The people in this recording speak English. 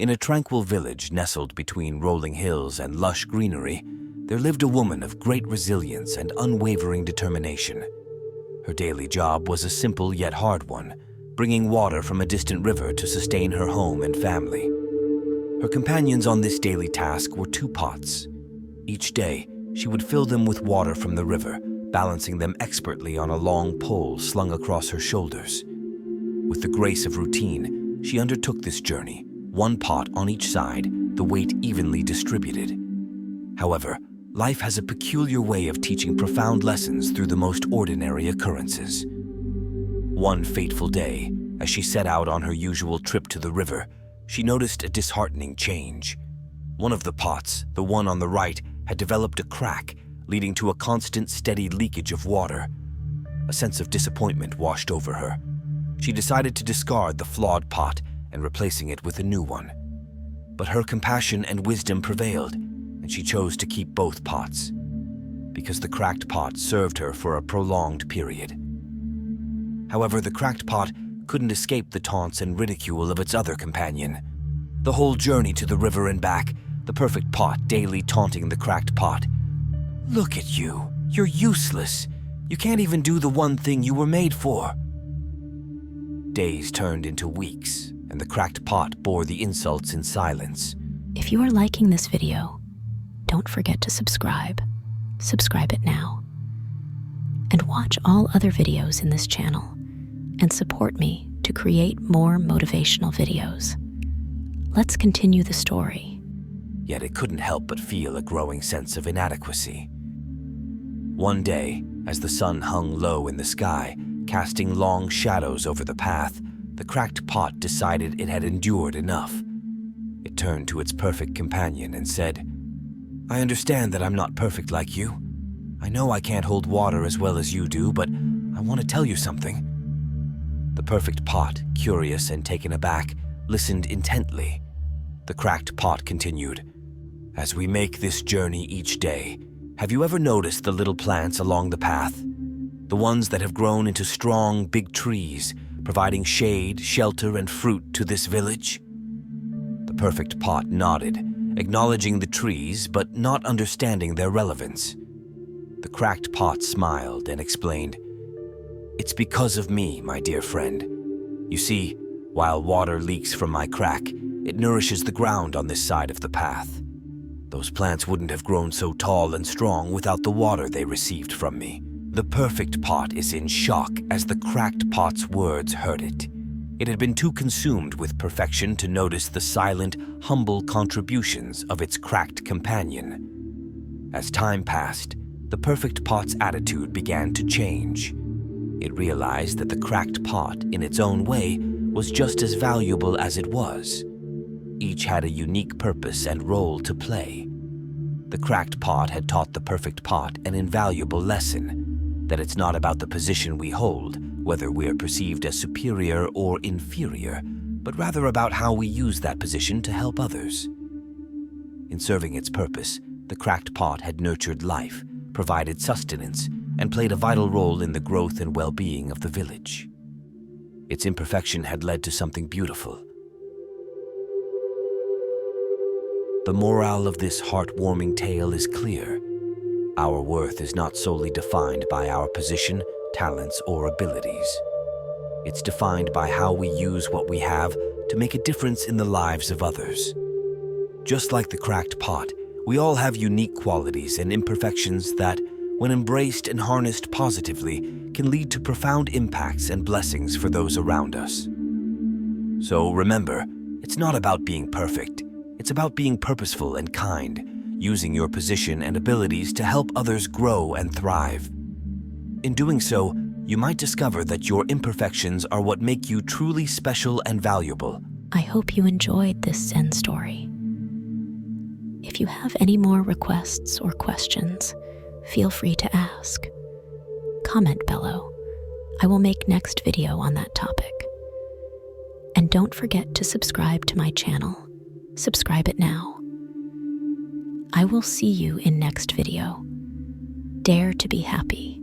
In a tranquil village nestled between rolling hills and lush greenery, there lived a woman of great resilience and unwavering determination. Her daily job was a simple yet hard one, bringing water from a distant river to sustain her home and family. Her companions on this daily task were two pots. Each day, she would fill them with water from the river, balancing them expertly on a long pole slung across her shoulders. With the grace of routine, she undertook this journey, one pot on each side, the weight evenly distributed. However, life has a peculiar way of teaching profound lessons through the most ordinary occurrences. One fateful day, as she set out on her usual trip to the river, she noticed a disheartening change. One of the pots, the one on the right, had developed a crack, leading to a constant, steady leakage of water. A sense of disappointment washed over her. She decided to discard the flawed pot and replacing it with a new one. But her compassion and wisdom prevailed, and she chose to keep both pots, because the cracked pot served her for a prolonged period. However, the cracked pot couldn't escape the taunts and ridicule of its other companion. The whole journey to the river and back, the perfect pot daily taunting the cracked pot. "Look at you, you're useless. You can't even do the one thing you were made for." Days turned into weeks, and the cracked pot bore the insults in silence. If you are liking this video, don't forget to subscribe. Subscribe it now. And watch all other videos in this channel, and support me to create more motivational videos. Let's continue the story. Yet it couldn't help but feel a growing sense of inadequacy. One day, as the sun hung low in the sky, casting long shadows over the path, the cracked pot decided it had endured enough. It turned to its perfect companion and said, "I understand that I'm not perfect like you. I know I can't hold water as well as you do, but I want to tell you something." The perfect pot, curious and taken aback, listened intently. The cracked pot continued, "As we make this journey each day, have you ever noticed the little plants along the path? The ones that have grown into strong, big trees, providing shade, shelter, and fruit to this village?" The perfect pot nodded, acknowledging the trees but not understanding their relevance. The cracked pot smiled and explained, "It's because of me, my dear friend. You see, while water leaks from my crack, it nourishes the ground on this side of the path. Those plants wouldn't have grown so tall and strong without the water they received from me." The perfect pot is in shock as the cracked pot's words hurt it. It had been too consumed with perfection to notice the silent, humble contributions of its cracked companion. As time passed, the perfect pot's attitude began to change. It realized that the cracked pot, in its own way, was just as valuable as it was. Each had a unique purpose and role to play. The cracked pot had taught the perfect pot an invaluable lesson, that it's not about the position we hold, whether we are perceived as superior or inferior, but rather about how we use that position to help others. In serving its purpose, the cracked pot had nurtured life, provided sustenance, and played a vital role in the growth and well-being of the village. Its imperfection had led to something beautiful. The morale of this heartwarming tale is clear. Our worth is not solely defined by our position, talents, or abilities. It's defined by how we use what we have to make a difference in the lives of others. Just like the cracked pot, we all have unique qualities and imperfections that, when embraced and harnessed positively, can lead to profound impacts and blessings for those around us. So remember, it's not about being perfect. It's about being purposeful and kind, using your position and abilities to help others grow and thrive. In doing so, you might discover that your imperfections are what make you truly special and valuable. I hope you enjoyed this Zen story. If you have any more requests or questions, feel free to ask. Comment below. I will make next video on that topic. And don't forget to subscribe to my channel. Subscribe it now. I will see you in next video. Dare to be happy.